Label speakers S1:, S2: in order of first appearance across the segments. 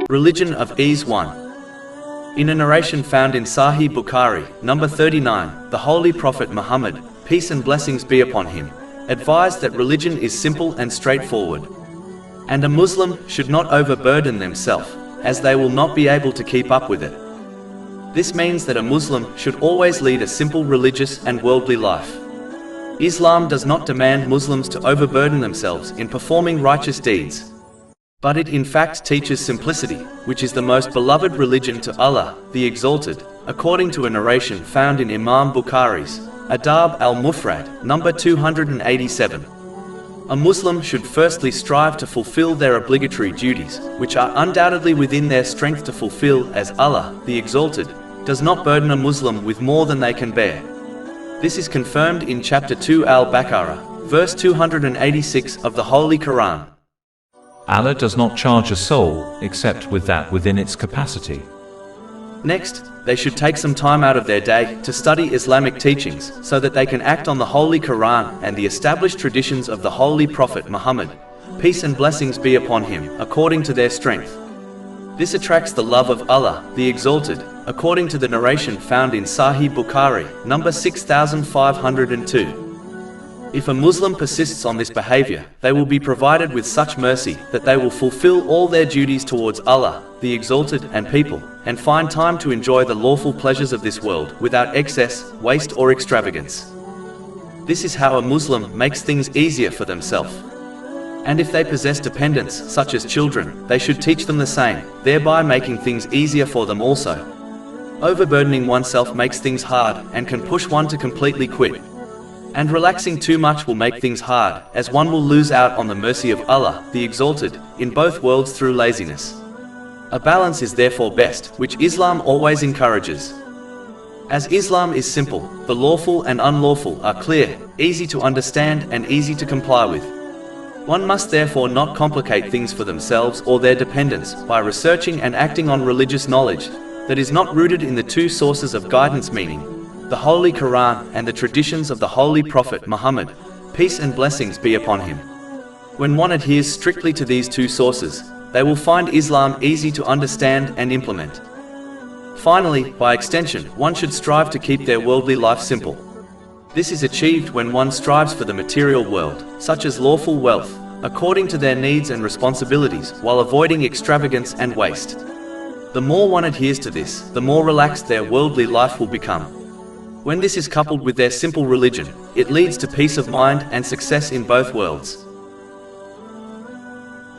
S1: Religion of Ease 1. In a narration found in Sahih Bukhari, number 39, the Holy Prophet Muhammad, peace and blessings be upon him, advised that religion is simple and straightforward, and a Muslim should not overburden themselves, as they will not be able to keep up with it. This means that a Muslim should always lead a simple religious and worldly life. Islam does not demand Muslims to overburden themselves in performing righteous deeds, but it in fact teaches simplicity, which is the most beloved religion to Allah, the Exalted, according to a narration found in Imam Bukhari's Adab al-Mufrad, number 287. A Muslim should firstly strive to fulfill their obligatory duties, which are undoubtedly within their strength to fulfill, as Allah, the Exalted, does not burden a Muslim with more than they can bear. This is confirmed in chapter 2 al-Baqarah, verse 286 of the Holy Quran.
S2: Allah does not charge a soul, except with that within its capacity.
S1: Next, they should take some time out of their day to study Islamic teachings, so that they can act on the Holy Quran and the established traditions of the Holy Prophet Muhammad, peace and blessings be upon him, according to their strength. This attracts the love of Allah, the Exalted, according to the narration found in Sahih Bukhari, number 6502. If a Muslim persists on this behavior, they will be provided with such mercy that they will fulfill all their duties towards Allah, the Exalted, and people, and find time to enjoy the lawful pleasures of this world without excess, waste or extravagance. This is how a Muslim makes things easier for themselves. And if they possess dependents, such as children, they should teach them the same, thereby making things easier for them also. Overburdening oneself makes things hard and can push one to completely quit. And relaxing too much will make things hard, as one will lose out on the mercy of Allah, the Exalted, in both worlds through laziness. A balance is therefore best, which Islam always encourages. As Islam is simple, the lawful and unlawful are clear, easy to understand and easy to comply with. One must therefore not complicate things for themselves or their dependents by researching and acting on religious knowledge that is not rooted in the two sources of guidance, meaning the Holy Quran and the traditions of the Holy Prophet Muhammad, peace and blessings be upon him. When one adheres strictly to these two sources, they will find Islam easy to understand and implement. Finally, by extension, one should strive to keep their worldly life simple. This is achieved when one strives for the material world, such as lawful wealth, according to their needs and responsibilities, while avoiding extravagance and waste. The more one adheres to this, the more relaxed their worldly life will become. When this is coupled with their simple religion, it leads to peace of mind and success in both worlds.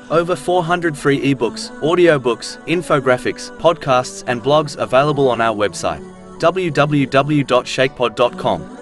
S1: Over 400 free ebooks, audiobooks, infographics, podcasts and blogs available on our website, www.shaykhpod.com.